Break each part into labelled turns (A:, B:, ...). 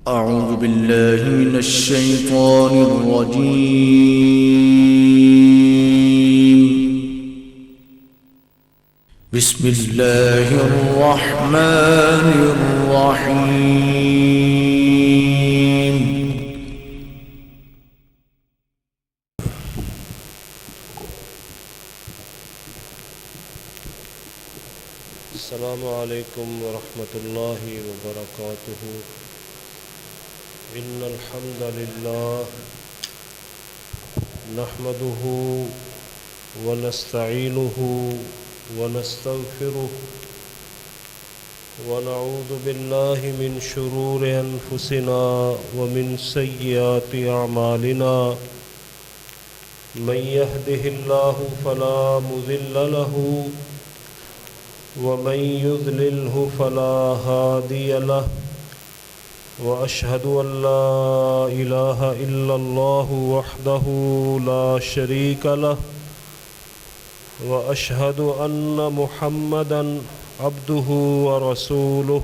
A: أعوذ بالله من الشيطان الرجيم. بسم الله الرحمن الرحيم.
B: السلام علیکم ورحمۃ اللہ وبرکاتہ. ان الحمد للہ نحمده ونستعینه ونستغفره ونعوذ باللہ من شرور انفسنا ومن سیئات اعمالنا. من يهده الله فلا مضل له ومن يضلله فلا هادي له. وأشهد أن لا إله إلا الله وحده لا شريك له. وأشهد أن محمدا عبده ورسوله.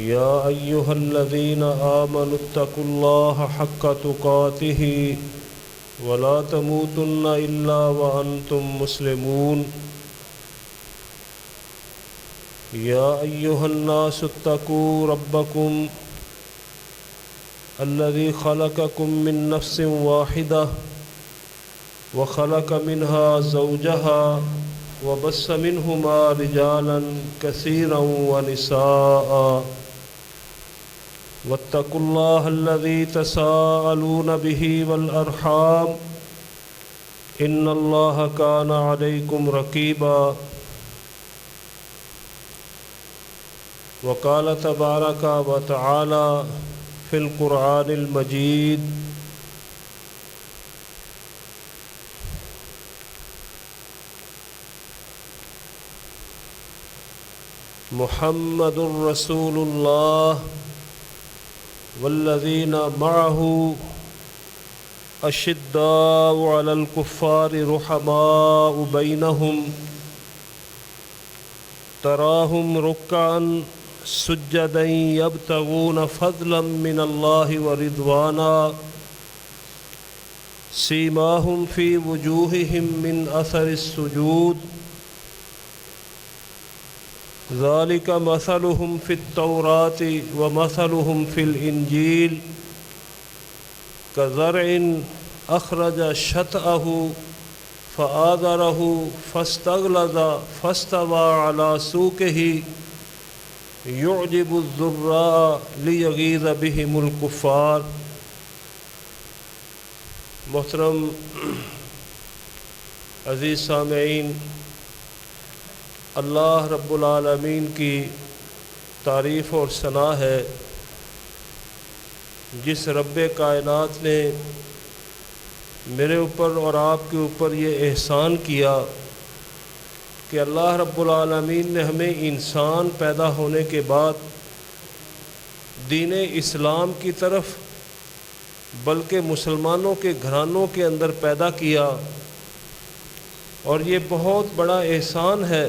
B: يا أيها الذين آمنوا اتقوا الله حق تقاته ولا تموتن إلا وأنتم مسلمون. يا أيها الناس اتقوا ربكم الذي خلقكم من نفس واحدة وخلق منها زوجها وبث منهما رجالا كثيرا ونساء. واتقوا الله الذي تساءلون به والأرحام إن الله كان عليكم رقيبا. وقال تبارك وتعالى في القرآن المجيد: محمد رسول الله والذين معه أشداء على الكفار رحماء بينهم تراهم ركعا سجدا يبتغون فضلا من الله ورضوانا سيماهم في وجوههم من أثر السجود ذلك مثلهم في التوراة ومثلهم في الإنجيل كزرع أخرج شطأه فآذره فاستغلظ فاستوى على سوقه يعجب الزراء ليغيظ بهم الكفار. محترم عزیز سامعین، اللہ رب العالمین کی تعریف اور ثنا ہے جس رب کائنات نے میرے اوپر اور آپ کے اوپر یہ احسان کیا کہ اللہ رب العالمین نے ہمیں انسان پیدا ہونے کے بعد دین اسلام کی طرف بلکہ مسلمانوں کے گھرانوں کے اندر پیدا کیا. اور یہ بہت بڑا احسان ہے،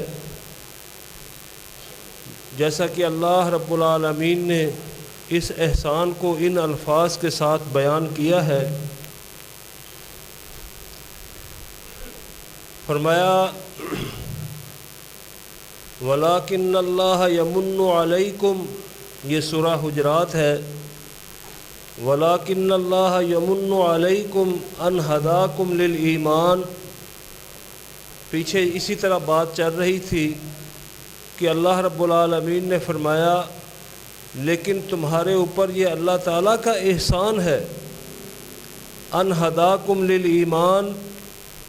B: جیسا کہ اللہ رب العالمین نے اس احسان کو ان الفاظ کے ساتھ بیان کیا ہے. فرمایا وَلَٰكِنَّ اللَّهَ يَمُنُّ عَلَيْكُمْ، یہ سورہ حجرات ہے. وَلَٰكِنَّ اللَّهَ يَمُنُّ عَلَيْكُمْ أَنْ هَدَاكُمْ لِلْإِيمَانِ. پیچھے اسی طرح بات چل رہی تھی کہ اللہ رب العالمین نے فرمایا لیکن تمہارے اوپر یہ اللہ تعالیٰ کا احسان ہے ان ہداکم للایمان،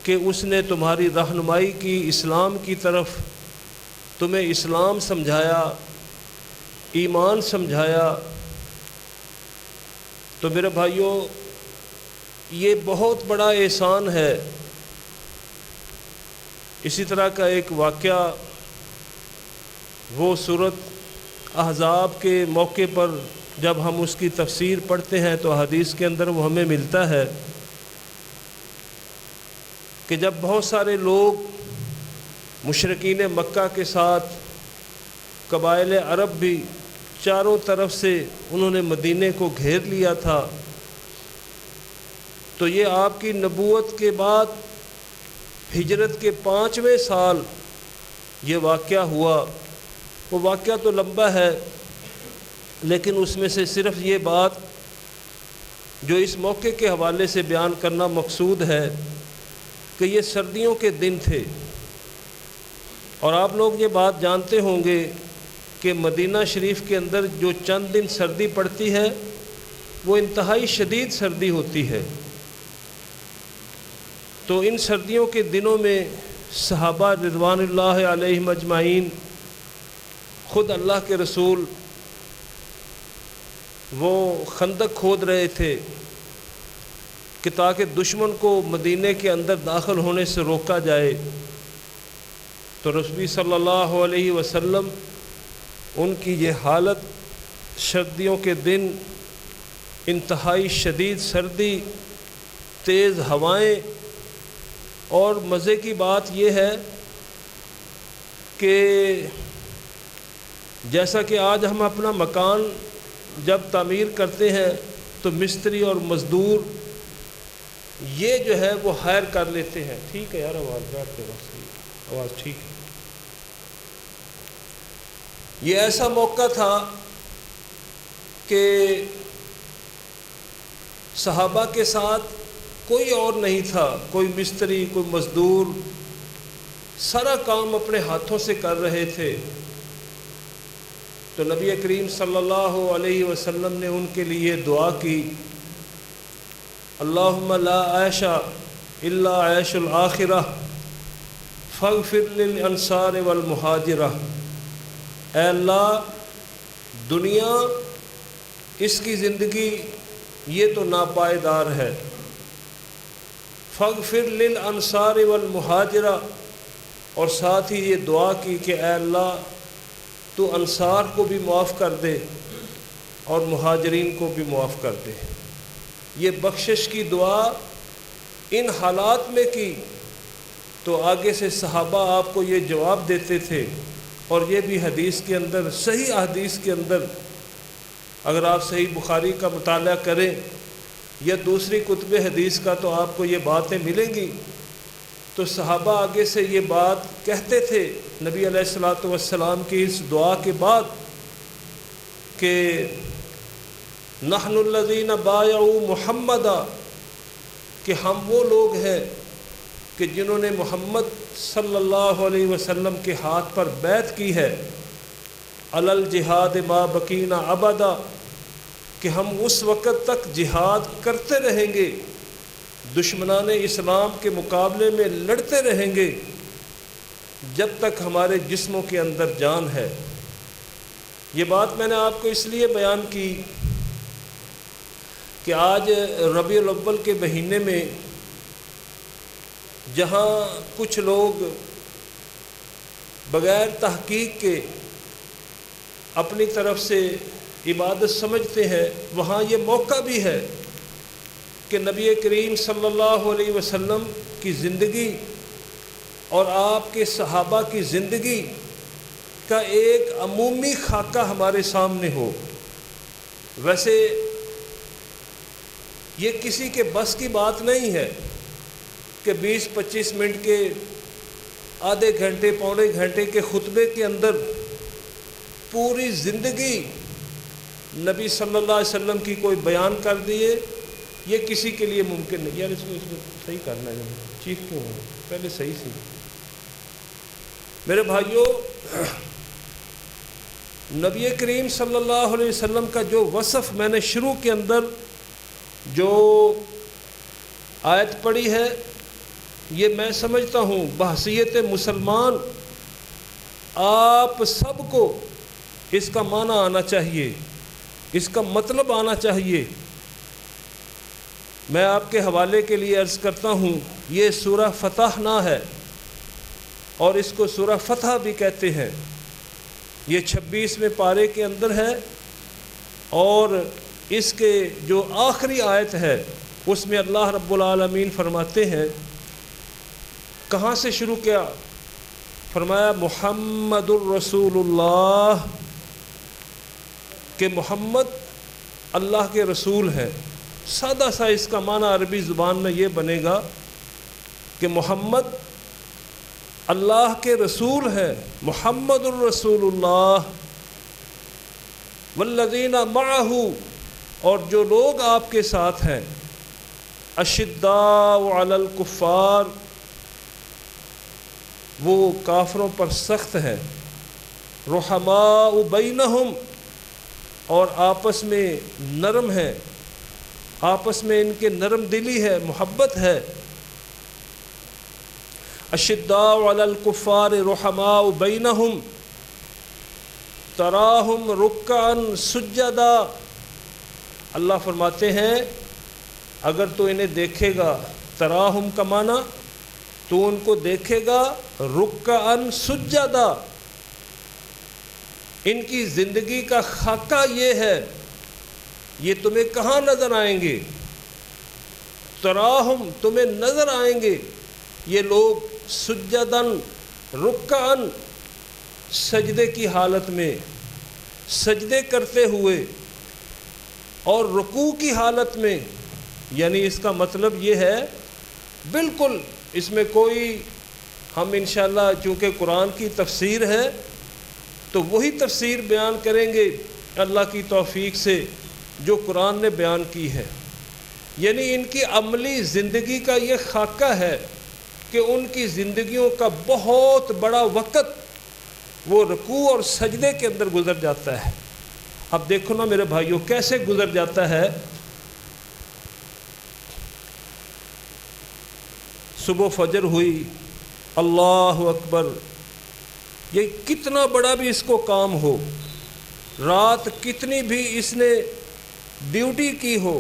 B: کہ اس نے تمہاری رہنمائی کی اسلام کی طرف، تمہیں اسلام سمجھایا، ایمان سمجھایا. تو میرے بھائیوں، یہ بہت بڑا احسان ہے. اسی طرح کا ایک واقعہ وہ سورۃ احزاب کے موقع پر جب ہم اس کی تفسیر پڑھتے ہیں تو حدیث کے اندر وہ ہمیں ملتا ہے کہ جب بہت سارے لوگ مشرکین مکہ کے ساتھ قبائل عرب بھی چاروں طرف سے انہوں نے مدینے کو گھیر لیا تھا، تو یہ آپ کی نبوت کے بعد ہجرت کے 5ویں سال یہ واقعہ ہوا۔ وہ واقعہ تو لمبا ہے، لیکن اس میں سے صرف یہ بات جو اس موقع کے حوالے سے بیان کرنا مقصود ہے کہ یہ سردیوں کے دن تھے، اور آپ لوگ یہ بات جانتے ہوں گے کہ مدینہ شریف کے اندر جو چند دن سردی پڑتی ہے وہ انتہائی شدید سردی ہوتی ہے۔ تو ان سردیوں کے دنوں میں صحابہ رضوان اللہ علیہم اجمعین، خود اللہ کے رسول وہ خندق کھود رہے تھے کہ تاکہ دشمن کو مدینے کے اندر داخل ہونے سے روکا جائے۔ تو رسول صلی اللہ علیہ وسلم ان کی یہ حالت، سردیوں کے دن انتہائی شدید سردی، تیز ہوائیں، اور مزے کی بات یہ ہے کہ جیسا کہ آج ہم اپنا مکان جب تعمیر کرتے ہیں تو مستری اور مزدور یہ جو ہے وہ ہائر کر لیتے ہیں۔ ٹھیک ہے یار، آواز بیٹھ کے بس، آواز ٹھیک ہے۔ یہ ایسا موقع تھا کہ صحابہ کے ساتھ کوئی اور نہیں تھا، کوئی مستری، کوئی مزدور، سارا کام اپنے ہاتھوں سے کر رہے تھے۔ تو نبی کریم صلی اللہ علیہ وسلم نے ان کے لیے دعا کی، اللہم لا عیش الا عیش الآخرہ فاغفر للانصار والمہاجرہ۔ اے اللہ، دنیا اس کی زندگی یہ تو ناپائیدار ہے، فاغفر للانصار والمہاجرہ، اور ساتھ ہی یہ دعا کی کہ اے اللہ تو انصار کو بھی معاف کر دے اور مہاجرین کو بھی معاف کر دے۔ یہ بخشش کی دعا ان حالات میں کی تو آگے سے صحابہ آپ کو یہ جواب دیتے تھے، اور یہ بھی حدیث کے اندر، صحیح حدیث کے اندر، اگر آپ صحیح بخاری کا مطالعہ کریں یا دوسری کتب حدیث کا تو آپ کو یہ باتیں ملیں گی۔ تو صحابہ آگے سے یہ بات کہتے تھے نبی علیہ الصلوۃ والسلام کی اس دعا کے بعد کہ نحن الذین بایعوا محمدا، کہ ہم وہ لوگ ہیں کہ جنہوں نے محمد صلی اللہ علیہ وسلم کے ہاتھ پر بیعت کی ہے، علی الجہاد ما بقینا ابدا، کہ ہم اس وقت تک جہاد کرتے رہیں گے، دشمنان اسلام کے مقابلے میں لڑتے رہیں گے جب تک ہمارے جسموں کے اندر جان ہے۔ یہ بات میں نے آپ کو اس لیے بیان کی کہ آج ربیع الاول کے مہینے میں جہاں کچھ لوگ بغیر تحقیق کے اپنی طرف سے عبادت سمجھتے ہیں، وہاں یہ موقع بھی ہے کہ نبی کریم صلی اللہ علیہ وسلم کی زندگی اور آپ کے صحابہ کی زندگی کا ایک عمومی خاکہ ہمارے سامنے ہو۔ ویسے یہ کسی کے بس کی بات نہیں ہے کہ 20-25 منٹ کے، آدھے گھنٹے، پونے گھنٹے کے خطبے کے اندر پوری زندگی نبی صلی اللہ علیہ وسلم کی کوئی بیان کر دیے، یہ کسی کے لیے ممکن نہیں۔ یار اس کو صحیح کرنا ہے، چیخ کیوں ہو، پہلے صحیح سی۔ میرے بھائیوں، نبی کریم صلی اللہ علیہ وسلم کا جو وصف میں نے شروع کے اندر جو آیت پڑھی ہے، یہ میں سمجھتا ہوں بحیثیت مسلمان آپ سب کو اس کا معنی آنا چاہیے، اس کا مطلب آنا چاہیے۔ میں آپ کے حوالے کے لیے عرض کرتا ہوں، یہ سورہ فتح نہ ہے، اور اس کو سورہ فتح بھی کہتے ہیں۔ یہ 26ویں پارے کے اندر ہے، اور اس کے جو آخری آیت ہے اس میں اللہ رب العالمین فرماتے ہیں، کہاں سے شروع کیا؟ فرمایا محمد الرسول اللہ کہ محمد اللہ کے رسول ہے۔ سادہ سا اس کا معنی عربی زبان میں یہ بنے گا کہ محمد اللہ کے رسول ہے، محمد الرسول اللہ، والذین معہ، اور جو لوگ آپ کے ساتھ ہیں، اشداء علی الکفار، وہ کافروں پر سخت ہے، رحماء بینہم، اور آپس میں نرم ہے، آپس میں ان کے نرم دلی ہے، محبت ہے۔ اشداء علی الکفار رحماء بینہم تراہم رکعا سجدا، اللہ فرماتے ہیں اگر تو انہیں دیکھے گا، تراہم کا معنی تو ان کو دیکھے گا رکعا سجدا، ان کی زندگی کا خاکہ یہ ہے، یہ تمہیں کہاں نظر آئیں گے؟ تراہم تمہیں نظر آئیں گے یہ لوگ سجدن رکعن، سجدے کی حالت میں، سجدے کرتے ہوئے، اور رکوع کی حالت میں، یعنی اس کا مطلب یہ ہے بالکل اس میں کوئی، ہم انشاءاللہ چونکہ قرآن کی تفسیر ہے تو وہی تفسیر بیان کریں گے اللہ کی توفیق سے جو قرآن نے بیان کی ہے، یعنی ان کی عملی زندگی کا یہ خاکہ ہے کہ ان کی زندگیوں کا بہت بڑا وقت وہ رکوع اور سجدے کے اندر گزر جاتا ہے۔ اب دیکھو نا میرے بھائیوں کیسے گزر جاتا ہے۔ صبح فجر ہوئی، اللہ اکبر، یہ کتنا بڑا بھی اس کو کام ہو، رات کتنی بھی اس نے ڈیوٹی کی ہو،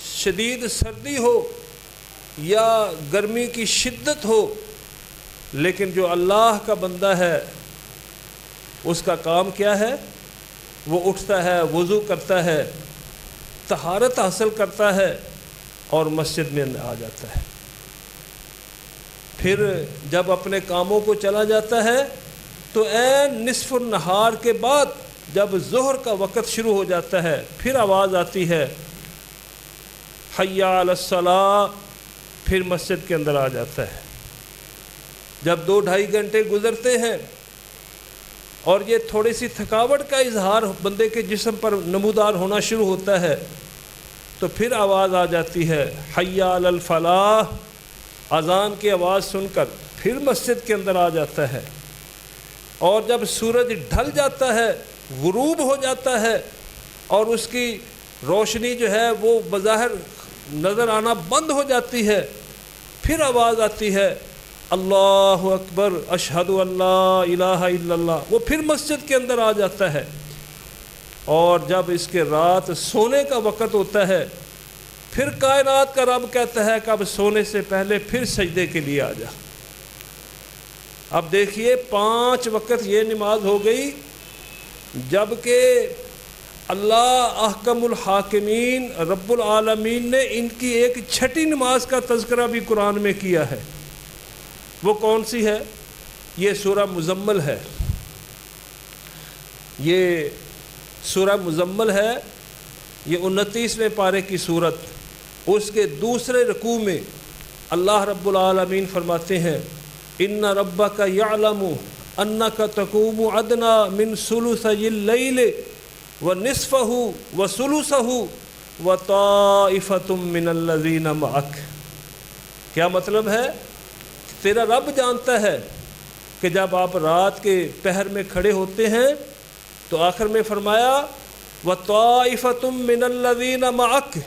B: شدید سردی ہو یا گرمی کی شدت ہو، لیکن جو اللہ کا بندہ ہے اس کا کام کیا ہے؟ وہ اٹھتا ہے، وضو کرتا ہے، طہارت حاصل کرتا ہے اور مسجد میں آ جاتا ہے۔ پھر جب اپنے کاموں کو چلا جاتا ہے تو عین نصف النہار کے بعد جب ظہر کا وقت شروع ہو جاتا ہے پھر آواز آتی ہے حی علی الصلاۃ، پھر مسجد کے اندر آ جاتا ہے۔ جب 2-2.5 گھنٹے گزرتے ہیں اور یہ تھوڑی سی تھکاوٹ کا اظہار بندے کے جسم پر نمودار ہونا شروع ہوتا ہے تو پھر آواز آ جاتی ہے حی علی الفلاح، اذان کی آواز سن کر پھر مسجد کے اندر آ جاتا ہے۔ اور جب سورج ڈھل جاتا ہے، غروب ہو جاتا ہے اور اس کی روشنی جو ہے وہ بظاہر نظر آنا بند ہو جاتی ہے، پھر آواز آتی ہے اللہ اکبر اشہد ان لا الہ الا اللہ، وہ پھر مسجد کے اندر آ جاتا ہے۔ اور جب اس کے رات سونے کا وقت ہوتا ہے پھر کائنات کا رب کہتا ہے کہ اب سونے سے پہلے پھر سجدے کے لیے آ جا۔ اب دیکھیے 5 وقت یہ نماز ہو گئی، جبکہ اللہ احکم الحاکمین رب العالمین نے ان کی ایک چھٹی نماز کا تذکرہ بھی قرآن میں کیا ہے۔ وہ کون سی ہے؟ یہ سورہ مزمل ہے، یہ سورہ مزمل ہے، یہ 29ویں پارے کی سورت۔ اس کے دوسرے رکوع میں اللہ رب العالمین فرماتے ہیں ان ربک یعلم انک تقوم ادنی من ثلثی اللیل ونصفہ وثلثہ وطائفۃ من الذین معک۔ کیا مطلب ہے؟ تیرا رب جانتا ہے کہ جب آپ رات کے پہر میں کھڑے ہوتے ہیں تو آخر میں فرمایا وطائفۃ من الذین معک،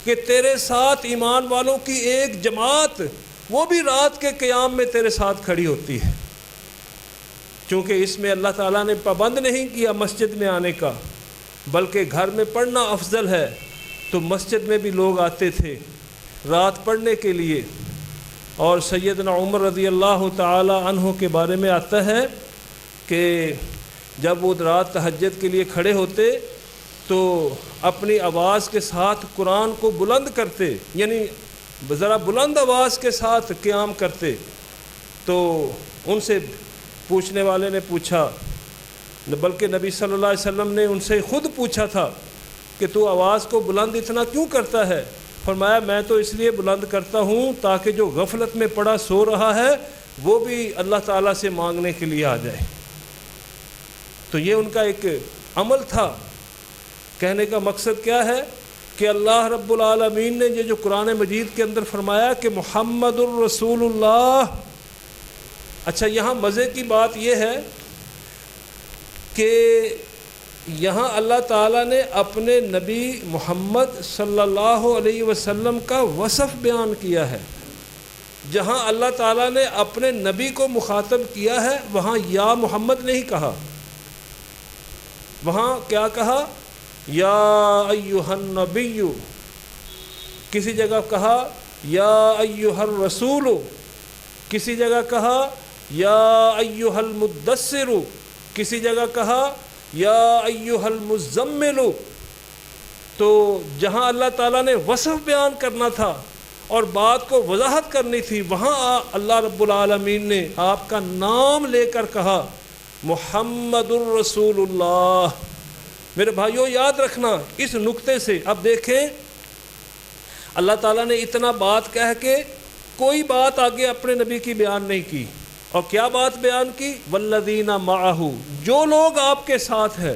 B: کہ تیرے ساتھ ایمان والوں کی ایک جماعت وہ بھی رات کے قیام میں تیرے ساتھ کھڑی ہوتی ہے۔ چونکہ اس میں اللہ تعالیٰ نے پابند نہیں کیا مسجد میں آنے کا، بلکہ گھر میں پڑھنا افضل ہے، تو مسجد میں بھی لوگ آتے تھے رات پڑھنے کے لیے۔ اور سیدنا عمر رضی اللہ تعالی عنہ کے بارے میں آتا ہے کہ جب وہ رات تہجد کے لیے کھڑے ہوتے تو اپنی آواز کے ساتھ قرآن کو بلند کرتے، یعنی ذرا بلند آواز کے ساتھ قیام کرتے۔ تو ان سے پوچھنے والے نے پوچھا بلکہ نبی صلی اللہ علیہ وسلم نے ان سے خود پوچھا تھا کہ تو آواز کو بلند اتنا کیوں کرتا ہے؟ فرمایا میں تو اس لیے بلند کرتا ہوں تاکہ جو غفلت میں پڑا سو رہا ہے وہ بھی اللہ تعالیٰ سے مانگنے کے لیے آ جائے۔ تو یہ ان کا ایک عمل تھا۔ کہنے کا مقصد کیا ہے کہ اللہ رب العالمین نے یہ جو قرآن مجید کے اندر فرمایا کہ محمد الرسول اللہ۔ اچھا یہاں مزے کی بات یہ ہے کہ یہاں اللہ تعالیٰ نے اپنے نبی محمد صلی اللہ علیہ وسلم کا وصف بیان کیا ہے۔ جہاں اللہ تعالیٰ نے اپنے نبی کو مخاطب کیا ہے وہاں یا محمد نہیں کہا، وہاں کیا کہا؟ یا ایھا النبی، کسی جگہ کہا یا ایھا الرسول، کسی جگہ کہا یا ایھا المدثر، کسی جگہ کہا یا ایھا المزمل۔ تو جہاں اللہ تعالیٰ نے وصف بیان کرنا تھا اور بات کو وضاحت کرنی تھی وہاں اللہ رب العالمین نے آپ کا نام لے کر کہا محمد الرسول اللہ۔ میرے بھائیوں یاد رکھنا اس نقطے سے، اب دیکھیں اللہ تعالیٰ نے اتنا بات کہہ کے کوئی بات آگے اپنے نبی کی بیان نہیں کی، اور کیا بات بیان کی؟ والذین معہ، جو لوگ آپ کے ساتھ ہیں،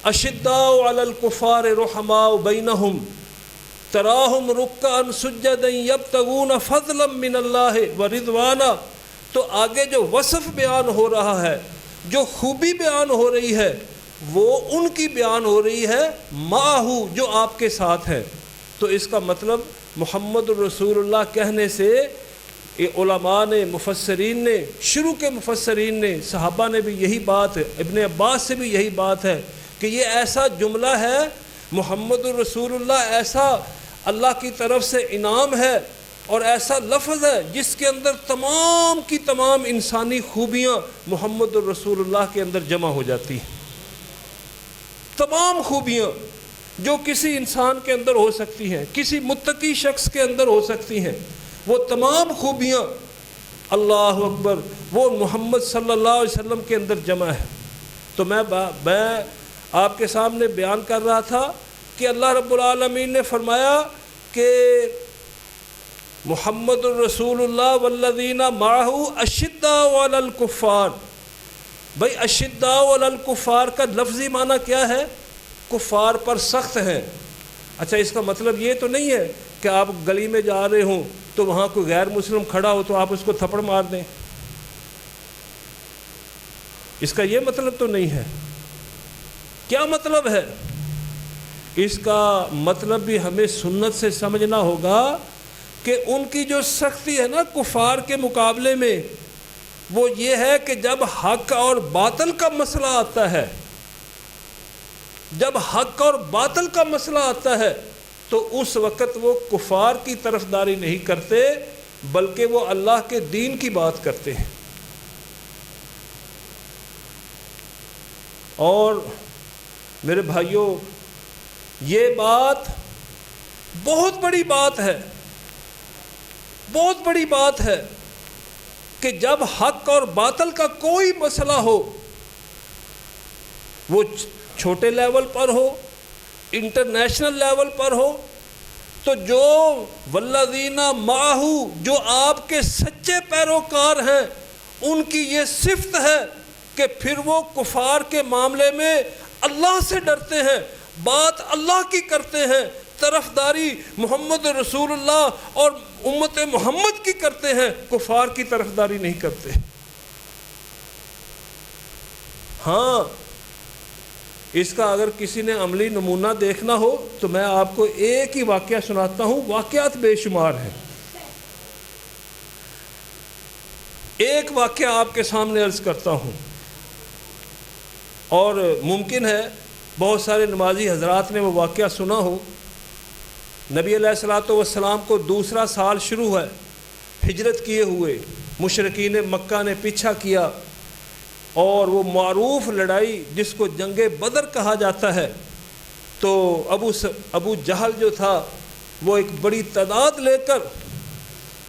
B: اشداء علی الکفار رحماء بینہم تراہم رکعا سجدا یبتغون فضلا من اللہ ورضوانا۔ تو آگے جو وصف بیان ہو رہا ہے، جو خوبی بیان ہو رہی ہے، وہ ان کی بیان ہو رہی ہے معہ، جو آپ کے ساتھ ہے۔ تو اس کا مطلب محمد الرسول اللہ کہنے سے علماء نے، مفسرین نے، شروع کے مفسرین نے، صحابہ نے بھی یہی بات ہے، ابن عباس سے بھی یہی بات ہے کہ یہ ایسا جملہ ہے محمد الرسول اللہ، ایسا اللہ کی طرف سے انعام ہے اور ایسا لفظ ہے جس کے اندر تمام کی تمام انسانی خوبیاں محمد الرسول اللہ کے اندر جمع ہو جاتی ہیں۔ تمام خوبیاں جو کسی انسان کے اندر ہو سکتی ہیں، کسی متقی شخص کے اندر ہو سکتی ہیں، وہ تمام خوبیاں اللہ اکبر وہ محمد صلی اللہ علیہ وسلم کے اندر جمع ہے۔ تو میں آپ کے سامنے بیان کر رہا تھا کہ اللہ رب العالمین نے فرمایا کہ محمد الرسول اللہ والذین معہ اشداء علی الکفار۔ بھائی اشداء علی الکفار کا لفظی معنی کیا ہے؟ کفار پر سخت ہیں۔ اچھا اس کا مطلب یہ تو نہیں ہے کہ آپ گلی میں جا رہے ہوں تو وہاں کوئی غیر مسلم کھڑا ہو تو آپ اس کو تھپڑ مار دیں، اس کا یہ مطلب تو نہیں ہے۔ کیا مطلب ہے؟ اس کا مطلب بھی ہمیں سنت سے سمجھنا ہوگا کہ ان کی جو سختی ہے نا کفار کے مقابلے میں، وہ یہ ہے کہ جب حق اور باطل کا مسئلہ آتا ہے، جب حق اور باطل کا مسئلہ آتا ہے تو اس وقت وہ کفار کی طرفداری نہیں کرتے بلکہ وہ اللہ کے دین کی بات کرتے ہیں۔ اور میرے بھائیوں یہ بات بہت بڑی بات ہے، بہت بڑی بات ہے کہ جب حق اور باطل کا کوئی مسئلہ ہو، وہ چھوٹے لیول پر ہو، انٹرنیشنل لیول پر ہو، تو جو والذین معہ، جو آپ کے سچے پیروکار ہیں، ان کی یہ صفت ہے کہ پھر وہ کفار کے معاملے میں اللہ سے ڈرتے ہیں، بات اللہ کی کرتے ہیں، طرفداری محمد رسول اللہ اور امت محمد کی کرتے ہیں، کفار کی طرفداری نہیں کرتے۔ ہاں اس کا اگر کسی نے عملی نمونہ دیکھنا ہو تو میں آپ کو ایک ہی واقعہ سناتا ہوں، واقعات بے شمار ہیں۔ ایک واقعہ آپ کے سامنے عرض کرتا ہوں، اور ممکن ہے بہت سارے نمازی حضرات نے وہ واقعہ سنا ہو۔ نبی علیہ الصلوۃ والسلام کو دوسرا سال شروع ہے ہجرت کیے ہوئے، مشرکین مکہ نے پیچھا کیا، اور وہ معروف لڑائی جس کو جنگ بدر کہا جاتا ہے، تو ابو جہل جو تھا وہ ایک بڑی تعداد لے کر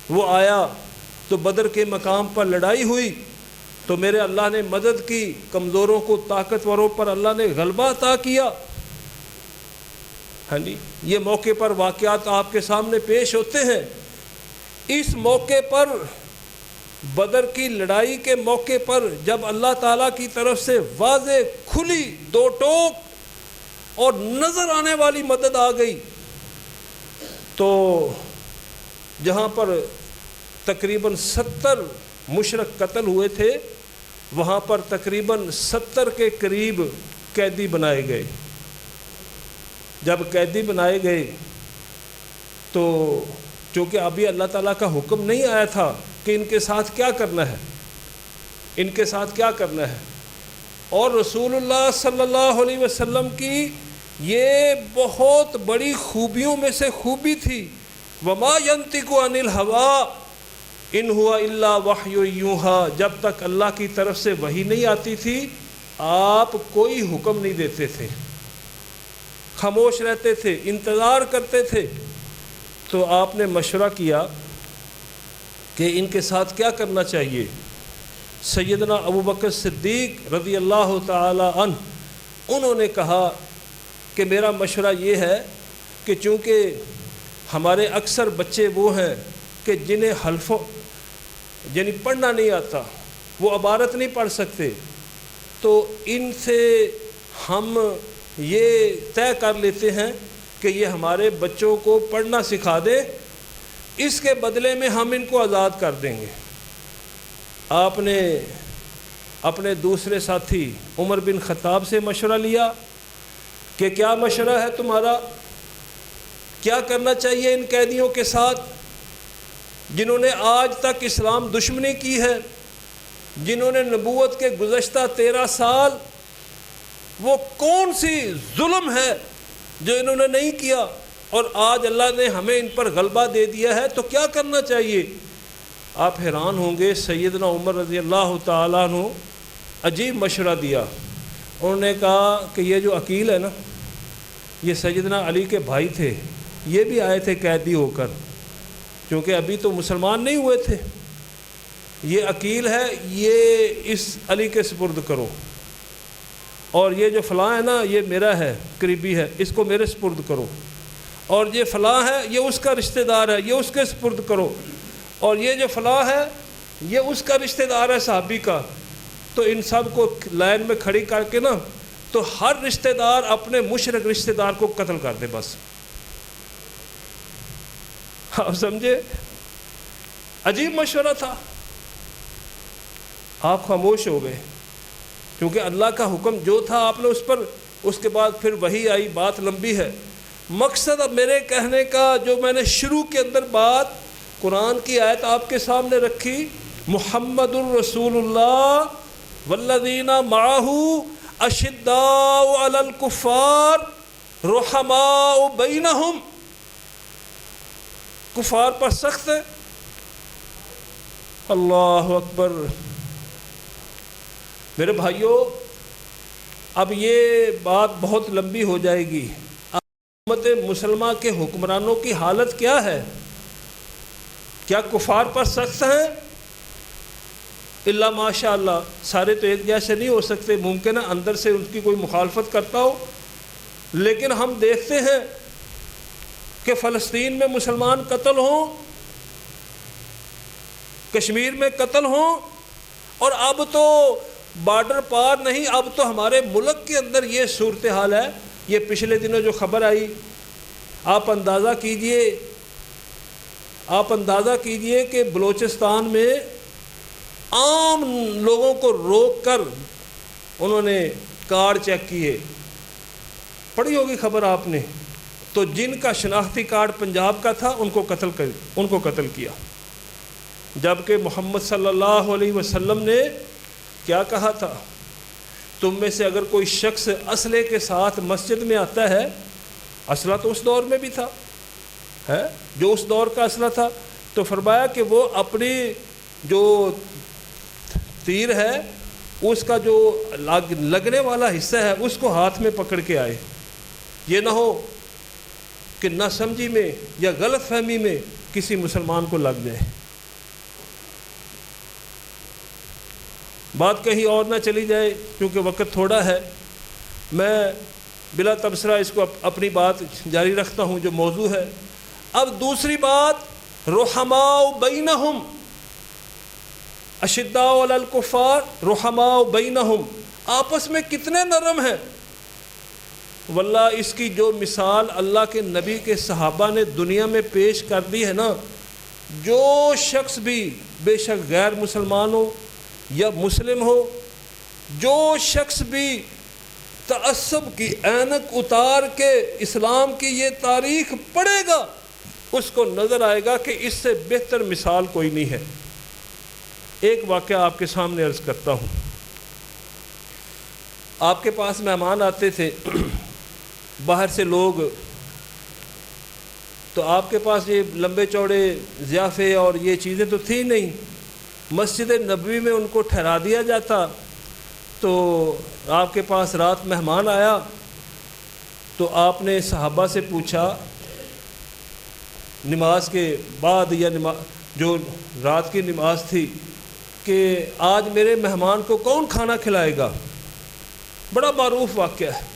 B: وہ آیا، تو بدر کے مقام پر لڑائی ہوئی، تو میرے اللہ نے مدد کی، کمزوروں کو طاقتوروں پر اللہ نے غلبہ عطا کیا۔ ہاں جی، یہ موقع پر واقعات آپ کے سامنے پیش ہوتے ہیں۔ اس موقع پر، بدر کی لڑائی کے موقع پر، جب اللہ تعالیٰ کی طرف سے واضح کھلی دو ٹوک اور نظر آنے والی مدد آ گئی، تو جہاں پر تقریباً 70 مشرک قتل ہوئے تھے، وہاں پر تقریباً 70 کے قریب قیدی بنائے گئے۔ جب قیدی بنائے گئے تو چونکہ ابھی اللہ تعالیٰ کا حکم نہیں آیا تھا کہ ان کے ساتھ کیا کرنا ہے، ان کے ساتھ کیا کرنا ہے، اور رسول اللہ صلی اللہ علیہ وسلم کی یہ بہت بڑی خوبیوں میں سے خوبی تھی، وما ينطق عن الهوى ان هو الا وحی یوحی، جب تک اللہ کی طرف سے وحی نہیں آتی تھی آپ کوئی حکم نہیں دیتے تھے، خاموش رہتے تھے، انتظار کرتے تھے۔ تو آپ نے مشورہ کیا کہ ان کے ساتھ کیا کرنا چاہیے۔ سیدنا ابو بکر صدیق رضی اللہ تعالی عنہ انہوں نے کہا کہ میرا مشورہ یہ ہے کہ چونکہ ہمارے اکثر بچے وہ ہیں کہ جنہیں حلف یعنی پڑھنا نہیں آتا، وہ عبارت نہیں پڑھ سکتے، تو ان سے ہم یہ طے کر لیتے ہیں کہ یہ ہمارے بچوں کو پڑھنا سکھا دے، اس کے بدلے میں ہم ان کو آزاد کر دیں گے۔ آپ نے اپنے دوسرے ساتھی عمر بن خطاب سے مشورہ لیا کہ کیا مشورہ ہے تمہارا، کیا کرنا چاہیے ان قیدیوں کے ساتھ جنہوں نے آج تک اسلام دشمنی کی ہے، جنہوں نے نبوت کے گزشتہ 13 سال وہ کون سی ظلم ہے جو انہوں نے نہیں کیا، اور آج اللہ نے ہمیں ان پر غلبہ دے دیا ہے، تو کیا کرنا چاہیے۔ آپ حیران ہوں گے، سیدنا عمر رضی اللہ تعالیٰ عنہ عجیب مشورہ دیا۔ انہوں نے کہا کہ یہ جو عقیل ہے نا، یہ سیدنا علی کے بھائی تھے، یہ بھی آئے تھے قیدی ہو کر، کیونکہ ابھی تو مسلمان نہیں ہوئے تھے۔ یہ عقیل ہے، یہ اس علی کے سپرد کرو، اور یہ جو فلاں ہے نا، یہ میرا ہے، قریبی ہے، اس کو میرے سپرد کرو، اور یہ فلاں ہے، یہ اس کا رشتہ دار ہے، یہ اس کے سپرد کرو، اور یہ جو فلاں ہے یہ اس کا رشتہ دار ہے صحابی کا۔ تو ان سب کو لائن میں کھڑی کر کے نا، تو ہر رشتہ دار اپنے مشرک رشتہ دار کو قتل کر دے بس۔ آپ سمجھے، عجیب مشورہ تھا۔ آپ خاموش ہو گئے، کیونکہ اللہ کا حکم جو تھا آپ نے اس پر، اس کے بعد پھر وہی آئی، بات لمبی ہے۔ مقصد اب میرے کہنے کا، جو میں نے شروع کے اندر بات قرآن کی آیت آپ کے سامنے رکھی، محمد الرسول اللہ والذین معہ اشداء علی الکفار رحماء بینہم، کفار پر سخت ہے۔ اللہ اکبر۔ میرے بھائیوں، اب یہ بات بہت لمبی ہو جائے گی۔ امت مسلمہ کے حکمرانوں کی حالت کیا ہے؟ کیا کفار پر سخت ہیں؟ اللہ ماشاء اللہ، سارے تو ایک جیسے نہیں ہو سکتے، ممکن ہے اندر سے ان کی کوئی مخالفت کرتا ہو، لیکن ہم دیکھتے ہیں کہ فلسطین میں مسلمان قتل ہوں، کشمیر میں قتل ہوں، اور اب تو بارڈر پار نہیں، اب تو ہمارے ملک کے اندر یہ صورتحال ہے۔ یہ پچھلے دنوں جو خبر آئی، آپ اندازہ کیجئے کہ بلوچستان میں عام لوگوں کو روک کر انہوں نے کارڈ چیک کیے، پڑھی ہوگی خبر آپ نے، تو جن کا شناختی کارڈ پنجاب کا تھا ان کو قتل کیا، جبکہ محمد صلی اللہ علیہ وسلم نے کیا کہا تھا؟ تم میں سے اگر کوئی شخص اسلحے کے ساتھ مسجد میں آتا ہے، اسلحہ تو اس دور میں بھی تھا، جو اس دور کا اسلحہ تھا، تو فرمایا کہ وہ اپنی جو تیر ہے اس کا جو لگنے والا حصہ ہے اس کو ہاتھ میں پکڑ کے آئے، یہ نہ ہو کہ نہ سمجھی میں یا غلط فہمی میں کسی مسلمان کو لگ جائے۔ بات کہیں اور نہ چلی جائے کیونکہ وقت تھوڑا ہے، میں بلا تبصرہ اس کو اپنی بات جاری رکھتا ہوں جو موضوع ہے۔ اب دوسری بات، رحماء بینہم، اشداء علی الکفار رحماء بینہم، آپس میں کتنے نرم ہیں۔ واللہ اس کی جو مثال اللہ کے نبی کے صحابہ نے دنیا میں پیش کر دی ہے نا، جو شخص بھی بے شک غیر مسلمان ہو یا مسلم ہو، جو شخص بھی تعصب کی اینک اتار کے اسلام کی یہ تاریخ پڑھے گا، اس کو نظر آئے گا کہ اس سے بہتر مثال کوئی نہیں ہے۔ ایک واقعہ آپ کے سامنے عرض کرتا ہوں۔ آپ کے پاس مہمان آتے تھے باہر سے لوگ، تو آپ کے پاس یہ لمبے چوڑے ضیافے اور یہ چیزیں تو تھی نہیں، مسجد نبوی میں ان کو ٹھہرا دیا جاتا۔ تو آپ کے پاس رات مہمان آیا تو آپ نے صحابہ سے پوچھا نماز کے بعد یا جو رات کی نماز تھی کہ آج میرے مہمان کو کون کھانا کھلائے گا؟ بڑا معروف واقعہ ہے۔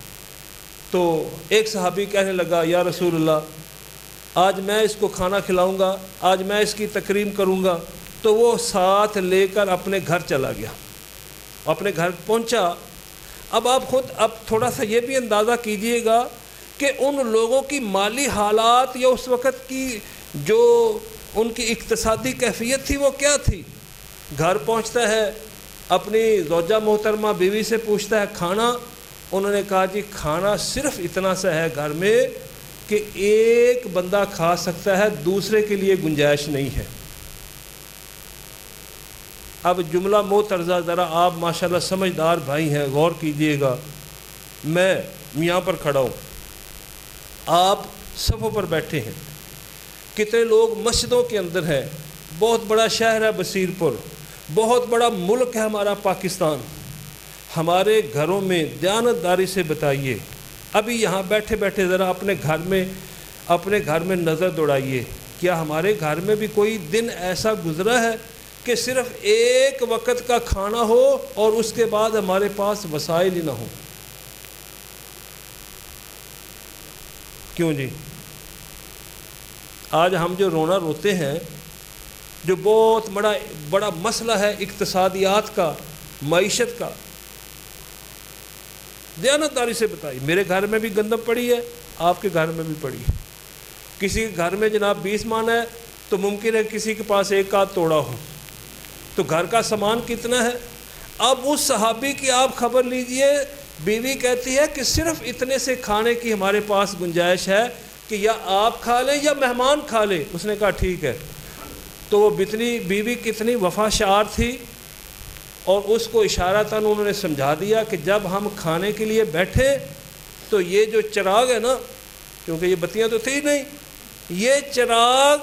B: تو ایک صحابی کہنے لگا یا رسول اللہ آج میں اس کو کھانا کھلاؤں گا، آج میں اس کی تکریم کروں گا۔ تو وہ ساتھ لے کر اپنے گھر چلا گیا، اپنے گھر پہنچا۔ اب آپ خود تھوڑا سا یہ بھی اندازہ کیجئے گا کہ ان لوگوں کی مالی حالات یا اس وقت کی جو ان کی اقتصادی کیفیت تھی وہ کیا تھی۔ گھر پہنچتا ہے، اپنی زوجہ محترمہ بیوی سے پوچھتا ہے کھانا، انہوں نے کہا جی کھانا صرف اتنا سا ہے گھر میں کہ ایک بندہ کھا سکتا ہے، دوسرے کے لیے گنجائش نہیں ہے۔ اب جملہ موترزہ ذرا آپ ماشاءاللہ سمجھدار بھائی ہیں، غور کیجئے گا۔ میں یہاں پر کھڑا ہوں، آپ صفوں پر بیٹھے ہیں، کتنے لوگ مسجدوں کے اندر ہیں، بہت بڑا شہر ہے بصیر پور، بہت بڑا ملک ہے ہمارا پاکستان۔ ہمارے گھروں میں دیانتداری سے بتائیے، ابھی یہاں بیٹھے بیٹھے ذرا اپنے گھر میں نظر دوڑائیے، کیا ہمارے گھر میں بھی کوئی دن ایسا گزرا ہے کہ صرف ایک وقت کا کھانا ہو اور اس کے بعد ہمارے پاس وسائل ہی نہ ہو؟ کیوں جی؟ آج ہم جو رونا روتے ہیں، جو بہت بڑا مسئلہ ہے اقتصادیات کا، معیشت کا، دیانتداری سے بتائیے۔ میرے گھر میں بھی گندم پڑی ہے، آپ کے گھر میں بھی پڑی ہے۔ کسی کے گھر میں جناب 20 من ہے تو ممکن ہے کسی کے پاس ایک آدھ توڑا ہو، تو گھر کا سامان کتنا ہے؟ اب اس صحابی کی آپ خبر لیجئے، بیوی کہتی ہے کہ صرف اتنے سے کھانے کی ہمارے پاس گنجائش ہے کہ یا آپ کھا لیں یا مہمان کھا لیں۔ اس نے کہا ٹھیک ہے۔ تو وہ بیوی کتنی وفا شعار تھی، اور اس کو اشارتاً انہوں نے سمجھا دیا کہ جب ہم کھانے کے لیے بیٹھے تو یہ جو چراغ ہے نا، کیونکہ یہ بتیاں تو تھی نہیں، یہ چراغ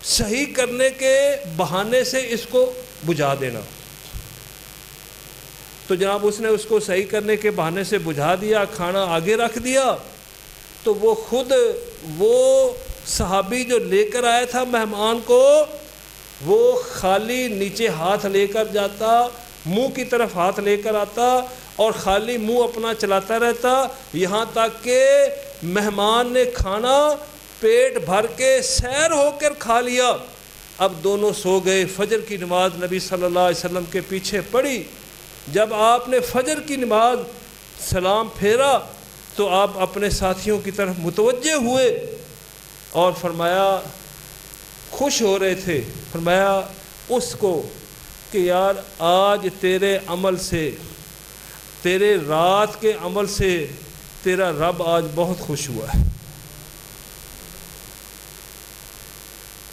B: صحیح کرنے کے بہانے سے اس کو بجھا دینا۔ تو جناب اس نے اس کو صحیح کرنے کے بہانے سے بجھا دیا، کھانا آگے رکھ دیا۔ تو وہ خود وہ صحابی جو لے کر آیا تھا مہمان کو، وہ خالی نیچے ہاتھ لے کر جاتا، منہ کی طرف ہاتھ لے کر آتا اور خالی منہ اپنا چلاتا رہتا، یہاں تک کہ مہمان نے کھانا پیٹ بھر کے سیر ہو کر کھا لیا۔ اب دونوں سو گئے۔ فجر کی نماز نبی صلی اللہ علیہ وسلم کے پیچھے پڑھی۔ جب آپ نے فجر کی نماز سلام پھیرا تو آپ اپنے ساتھیوں کی طرف متوجہ ہوئے اور فرمایا، خوش ہو رہے تھے، فرمایا اس کو کہ یار آج تیرے عمل سے، تیرے رات کے عمل سے تیرا رب آج بہت خوش ہوا ہے،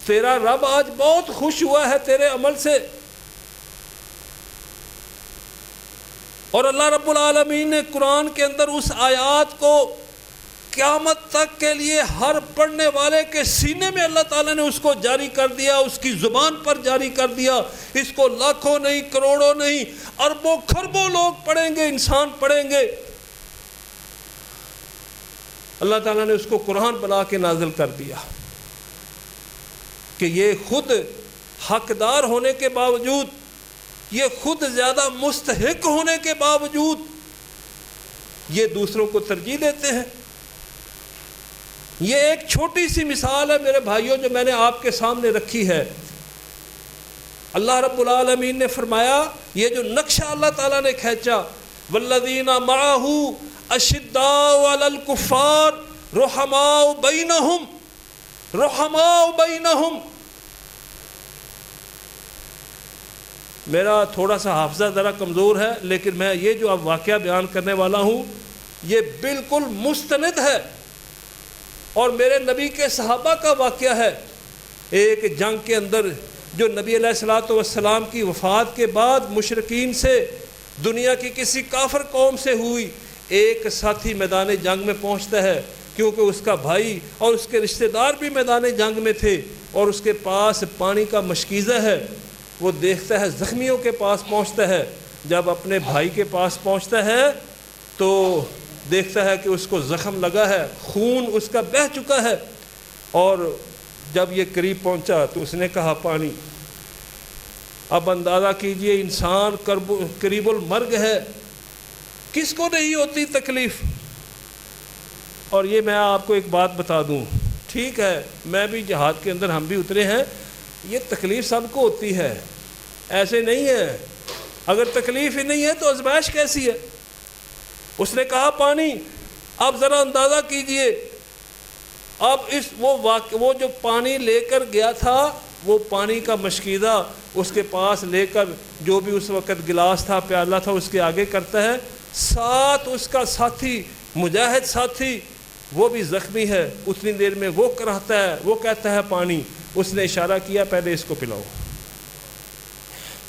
B: تیرا رب آج بہت خوش ہوا ہے تیرے عمل سے۔ اور اللہ رب العالمین نے قرآن کے اندر اس آیات کو قیامت تک کے لیے ہر پڑھنے والے کے سینے میں اللہ تعالیٰ نے اس کو جاری کر دیا، اس کی زبان پر جاری کر دیا۔ اس کو لاکھوں نہیں، کروڑوں نہیں، اربوں کھربوں لوگ پڑھیں گے، انسان پڑھیں گے۔ اللہ تعالیٰ نے اس کو قرآن بنا کے نازل کر دیا کہ یہ خود حقدار ہونے کے باوجود یہ خود زیادہ مستحق ہونے کے باوجود یہ دوسروں کو ترجیح دیتے ہیں۔ یہ ایک چھوٹی سی مثال ہے میرے بھائیوں جو میں نے آپ کے سامنے رکھی ہے۔ اللہ رب العالمین نے فرمایا، یہ جو نقشہ اللہ تعالیٰ نے کھینچا، والذین معہ اشداء علی الکفار رحماء بینہم، رحماء بینہم۔ میرا تھوڑا سا حافظہ ذرا کمزور ہے، لیکن میں یہ جو اب واقعہ بیان کرنے والا ہوں یہ بالکل مستند ہے اور میرے نبی کے صحابہ کا واقعہ ہے۔ ایک جنگ کے اندر جو نبی علیہ الصلوۃ والسلام کی وفات کے بعد مشرکین سے، دنیا کی کسی کافر قوم سے ہوئی، ایک ساتھی میدان جنگ میں پہنچتا ہے، کیونکہ اس کا بھائی اور اس کے رشتہ دار بھی میدان جنگ میں تھے اور اس کے پاس پانی کا مشکیزہ ہے۔ وہ دیکھتا ہے، زخمیوں کے پاس پہنچتا ہے۔ جب اپنے بھائی کے پاس پہنچتا ہے تو دیکھتا ہے کہ اس کو زخم لگا ہے، خون اس کا بہہ چکا ہے، اور جب یہ قریب پہنچا تو اس نے کہا پانی۔ اب اندازہ کیجئے انسان قریب المرگ ہے، کس کو نہیں ہوتی تکلیف؟ اور یہ میں آپ کو ایک بات بتا دوں، ٹھیک ہے میں بھی جہاد کے اندر ہم بھی اترے ہیں، یہ تکلیف سب کو ہوتی ہے، ایسے نہیں ہے۔ اگر تکلیف ہی نہیں ہے تو آزمائش کیسی ہے؟ اس نے کہا پانی۔ اب ذرا اندازہ کیجئے، اب وہ جو پانی لے کر گیا تھا، وہ پانی کا مشکیزہ اس کے پاس لے کر، جو بھی اس وقت گلاس تھا پیالہ تھا اس کے آگے کرتا ہے، ساتھ اس کا ساتھی مجاہد ساتھی وہ بھی زخمی ہے، اتنی دیر میں وہ کراتا ہے، وہ کہتا ہے پانی۔ اس نے اشارہ کیا پہلے اس کو پلاؤ۔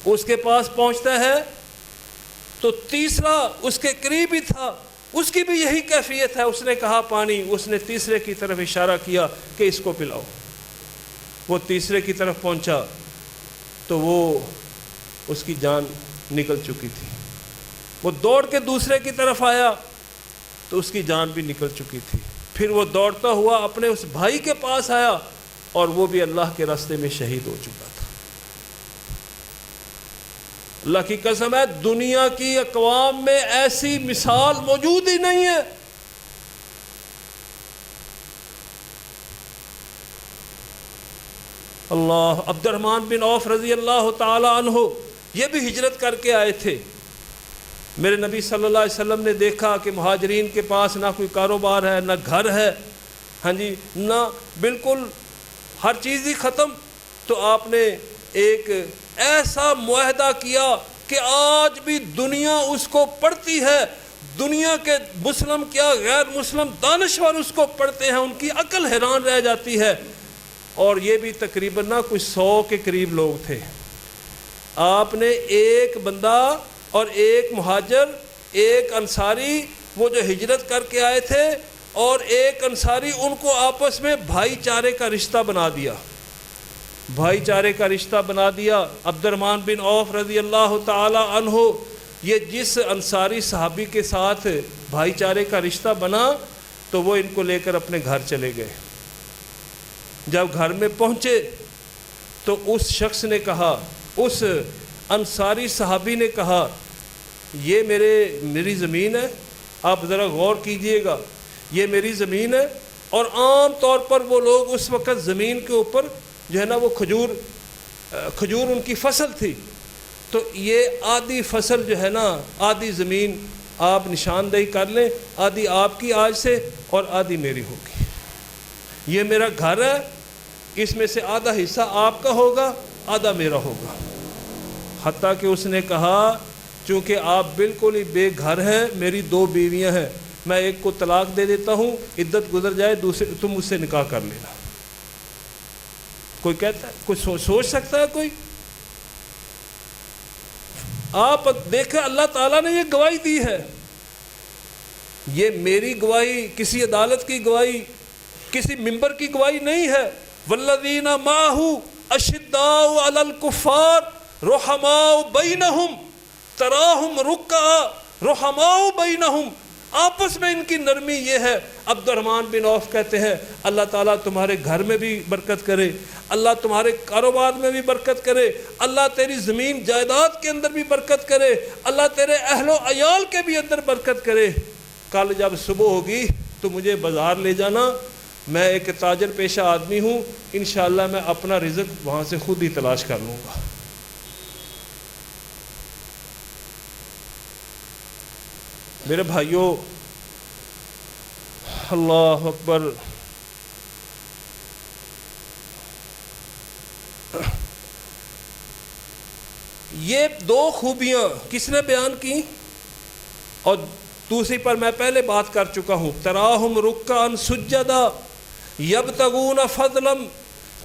B: اس کے پاس پہنچتا ہے تو تیسرا اس کے قریب ہی تھا، اس کی بھی یہی کیفیت ہے، اس نے کہا پانی۔ اس نے تیسرے کی طرف اشارہ کیا کہ اس کو پلاؤ۔ وہ تیسرے کی طرف پہنچا تو وہ اس کی جان نکل چکی تھی۔ وہ دوڑ کے دوسرے کی طرف آیا تو اس کی جان بھی نکل چکی تھی۔ پھر وہ دوڑتا ہوا اپنے اس بھائی کے پاس آیا اور وہ بھی اللہ کے راستے میں شہید ہو چکا تھا۔ اللہ کی قسم ہے، دنیا کی اقوام میں ایسی مثال موجود ہی نہیں ہے۔ اللہ، عبد الرحمن بن عوف رضی اللہ تعالی عنہ یہ بھی ہجرت کر کے آئے تھے۔ میرے نبی صلی اللہ علیہ وسلم نے دیکھا کہ مہاجرین کے پاس نہ کوئی کاروبار ہے، نہ گھر ہے، ہاں جی، نہ بالکل ہر چیز ہی ختم۔ تو آپ نے ایک ایسا معاہدہ کیا کہ آج بھی دنیا اس کو پڑھتی ہے، دنیا کے مسلم کیا غیر مسلم دانشور اس کو پڑھتے ہیں، ان کی عقل حیران رہ جاتی ہے۔ اور یہ بھی تقریباً نہ کوئی 100 کے قریب لوگ تھے۔ آپ نے ایک بندہ اور ایک مہاجر، ایک انصاری، وہ جو ہجرت کر کے آئے تھے، اور ایک انصاری، ان کو آپس میں بھائی چارے کا رشتہ بنا دیا، بھائی چارے کا رشتہ بنا دیا۔ عبد الرحمن بن عوف رضی اللہ تعالی عنہ، یہ جس انصاری صحابی کے ساتھ بھائی چارے کا رشتہ بنا تو وہ ان کو لے کر اپنے گھر چلے گئے۔ جب گھر میں پہنچے تو اس شخص نے کہا، اس انصاری صحابی نے کہا، یہ میری زمین ہے، آپ ذرا غور کیجئے گا، یہ میری زمین ہے۔ اور عام طور پر وہ لوگ اس وقت زمین کے اوپر جو ہے نا وہ کھجور ان کی فصل تھی، تو یہ آدھی فصل جو ہے نا، آدھی زمین آپ نشاندہی کر لیں، آدھی آپ کی آج سے اور آدھی میری ہوگی۔ یہ میرا گھر ہے، اس میں سے آدھا حصہ آپ کا ہوگا، آدھا میرا ہوگا۔ حتیٰ کہ اس نے کہا، چونکہ آپ بالکل ہی بے گھر ہیں، میری 2 بیویاں ہیں، میں ایک کو طلاق دے دیتا ہوں، عدت گزر جائے، دوسرے تم مجھ سے نکاح کر لینا۔ کوئی کہتا ہے، کوئی سوچ سکتا ہے کوئی؟ آپ دیکھیں اللہ تعالیٰ نے یہ گواہی دی ہے، یہ میری گواہی، کسی عدالت کی گواہی، کسی ممبر کی گواہی نہیں ہے۔ والذین معہ اشداء علی الکفار رحماء بینہم تراہم رکعا رحماء بینہم۔ آپس میں ان کی نرمی یہ ہے۔ عبد الرحمن بن عوف کہتے ہیں اللہ تعالیٰ تمہارے گھر میں بھی برکت کرے، اللہ تمہارے کاروبار میں بھی برکت کرے، اللہ تیری زمین جائیداد کے اندر بھی برکت کرے، اللہ تیرے اہل و عیال کے بھی اندر برکت کرے۔ کل جب صبح ہوگی تو مجھے بازار لے جانا، میں ایک تاجر پیشہ آدمی ہوں، انشاءاللہ میں اپنا رزق وہاں سے خود ہی تلاش کر لوں گا۔ میرے بھائیوں، اللہ اکبر، یہ دو خوبیاں کس نے بیان کی؟ اور دوسری پر میں پہلے بات کر چکا ہوں، تراہم رکعا سجدا یبتغون فضلا،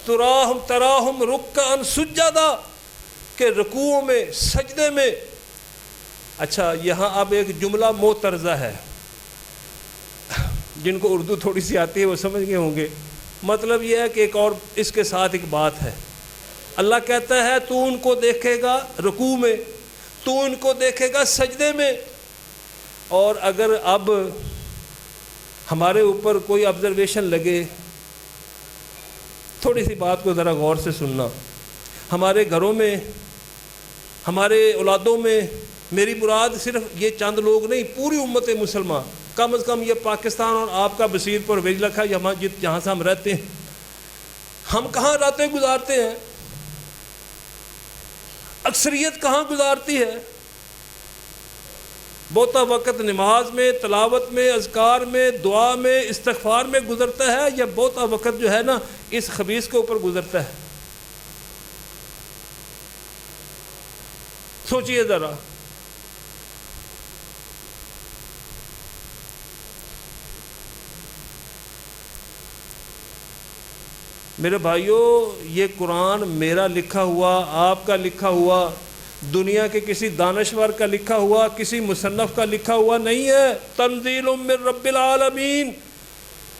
B: تراہم رکعا سجدا، کہ رکوع میں، سجدے میں۔ اچھا، یہاں اب ایک جملہ معترضہ ہے، جن کو اردو تھوڑی سی آتی ہے وہ سمجھ گئے ہوں گے۔ مطلب یہ ہے کہ ایک اور اس کے ساتھ ایک بات ہے۔ اللہ کہتا ہے تو ان کو دیکھے گا رکوع میں، تو ان کو دیکھے گا سجدے میں۔ اور اگر اب ہمارے اوپر کوئی آبزرویشن لگے، تھوڑی سی بات کو ذرا غور سے سننا، ہمارے گھروں میں، ہمارے اولادوں میں، میری مراد صرف یہ چند لوگ نہیں، پوری امت مسلمان، کم از کم یہ پاکستان اور آپ کا بصیر پر ویج ہے جہاں سے ہم رہتے ہیں، ہم کہاں راتیں گزارتے ہیں؟ اکثریت کہاں گزارتی ہے؟ بہتا وقت نماز میں، تلاوت میں، اذکار میں، دعا میں، استغفار میں گزرتا ہے، یا بہتا وقت جو ہے نا اس خبیث کے اوپر گزرتا ہے؟ سوچئے ذرا۔ میرے بھائیوں، یہ قرآن میرا لکھا ہوا، آپ کا لکھا ہوا، دنیا کے کسی دانشور کا لکھا ہوا، کسی مصنف کا لکھا ہوا نہیں ہے۔ تنزیل من رب العالمین،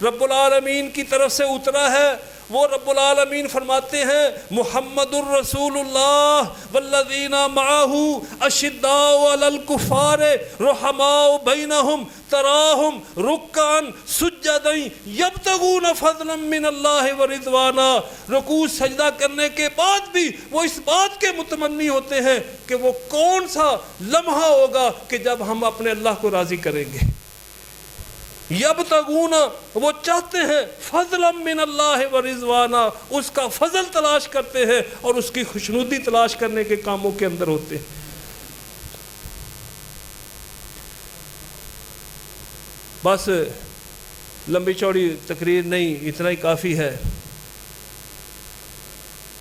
B: رب العالمین کی طرف سے اترا ہے۔ وہ رب العالمین فرماتے ہیں محمد الرسول اللہ والذین معہ اشداء علی الکفار رحماء بینہم تراہم رکعا سجدا یبتغون فضلا من اللہ ورضوانا۔ رکوع سجدہ کرنے کے بعد بھی وہ اس بات کے متمنی ہوتے ہیں کہ وہ کون سا لمحہ ہوگا کہ جب ہم اپنے اللہ کو راضی کریں گے۔ یبتغون، وہ چاہتے ہیں، فضلا من اللہ ورضوانا، اس کا فضل تلاش کرتے ہیں اور اس کی خوشنودی تلاش کرنے کے کاموں کے اندر ہوتے ہیں۔ بس لمبی چوڑی تقریر نہیں، اتنا ہی کافی ہے۔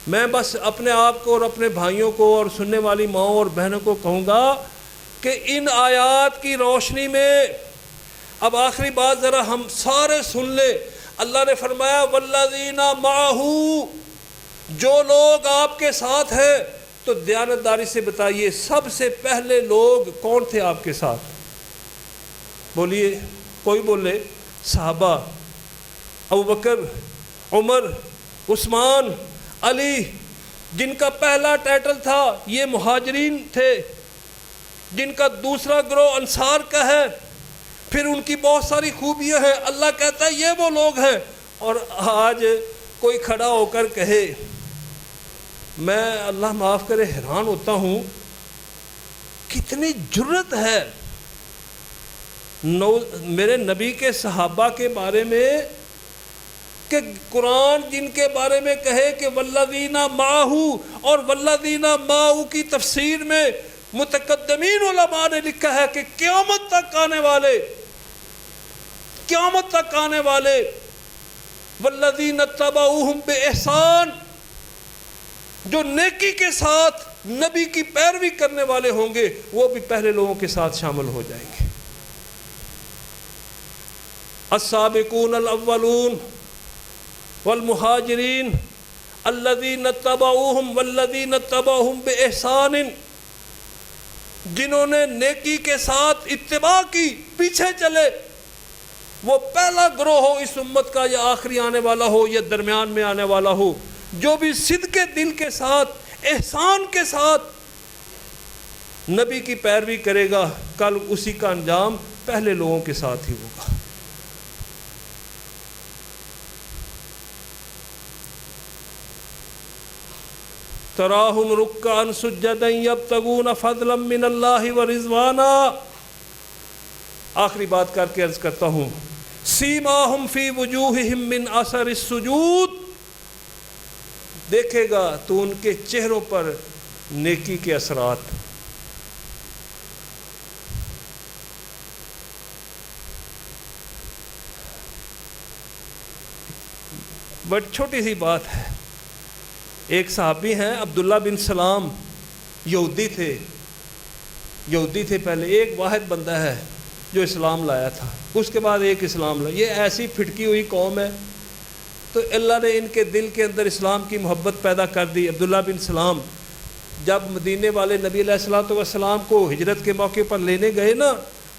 B: میں بس اپنے آپ کو اور اپنے بھائیوں کو اور سننے والی ماؤں اور بہنوں کو کہوں گا کہ ان آیات کی روشنی میں اب آخری بات ذرا ہم سارے سن لیں۔ اللہ نے فرمایا والذین معہ، جو لوگ آپ کے ساتھ ہیں، تو دیانتداری سے بتائیے سب سے پہلے لوگ کون تھے آپ کے ساتھ؟ بولیے، کوئی بولے۔ صحابہ، ابوبکر، عمر، عثمان، علی، جن کا پہلا ٹائٹل تھا یہ مہاجرین تھے، جن کا دوسرا گروہ انصار کا ہے، پھر ان کی بہت ساری خوبیاں ہیں۔ اللہ کہتا ہے یہ وہ لوگ ہیں۔ اور آج کوئی کھڑا ہو کر کہے، میں اللہ معاف کرے حیران ہوتا ہوں کتنی جرت ہے میرے نبی کے صحابہ کے بارے میں کہ قرآن جن کے بارے میں کہے کہ والذین معہ، اور والذین معہ کی تفسیر میں متقدمین علماء نے لکھا ہے کہ قیامت تک آنے والے، قیامت تک آنے والے والذین اتبعوہم بإحسان، جو نیکی کے ساتھ نبی کی پیروی کرنے والے ہوں گے، وہ بھی پہلے لوگوں کے ساتھ شامل ہو جائیں گے۔ السابقون الاولون والمہاجرین الذین اتبعوہم والذین اتبعوہم بإحسان، جنہوں نے نیکی کے ساتھ اتباع کی، پیچھے چلے، وہ پہلا گروہ ہو اس امت کا، یا آخری آنے والا ہو یا درمیان میں آنے والا ہو، جو بھی صدق دل کے ساتھ، احسان کے ساتھ نبی کی پیروی کرے گا، کل اسی کا انجام پہلے لوگوں کے ساتھ ہی ہوگا۔ تراہم رکعا سجدا یبتغون فضلا من اللہ ورضوانا۔ آخری بات کر کے عرض کرتا ہوں، سیماہم فی وجوہہم من اثر السجود، دیکھے گا تو ان کے چہروں پر نیکی کے اثرات۔ بٹ چھوٹی سی بات ہے، ایک صحابی ہیں عبداللہ بن سلام، یہودی تھے پہلے، ایک واحد بندہ ہے جو اسلام لایا تھا، اس کے بعد ایک اسلام لایا۔ یہ ایسی پھٹکی ہوئی قوم ہے، تو اللہ نے ان کے دل کے اندر اسلام کی محبت پیدا کر دی۔ عبداللہ بن سلام جب مدینے والے نبی علیہ الصلوۃ والسلام کو ہجرت کے موقع پر لینے گئے نا،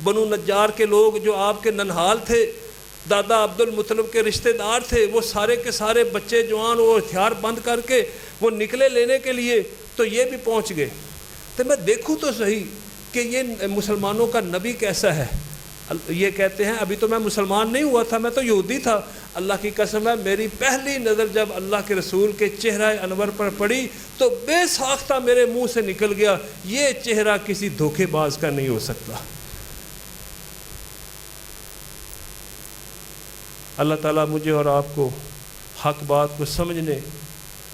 B: بنو نجار کے لوگ جو آپ کے ننہال تھے، دادا عبد المطلب کے رشتہ دار تھے، وہ سارے کے سارے بچے جوان وہ ہتھیار بند کر کے وہ نکلے لینے کے لیے، تو یہ بھی پہنچ گئے۔ تو میں دیکھوں تو صحیح کہ یہ مسلمانوں کا نبی کیسا ہے۔ یہ کہتے ہیں ابھی تو میں مسلمان نہیں ہوا تھا، میں تو یہودی تھا۔ اللہ کی قسم ہے، میری پہلی نظر جب اللہ کے رسول کے چہرہ انور پر پڑی تو بے ساختہ میرے منہ سے نکل گیا، یہ چہرہ کسی دھوکے باز کا نہیں ہو سکتا۔ اللہ تعالیٰ مجھے اور آپ کو حق بات کو سمجھنے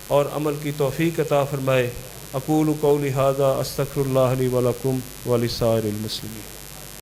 B: اور عمل کی توفیق عطا فرمائے۔ اقول قولی ھذا استغفر اللہ لی ولکم ولسائر المسلمین۔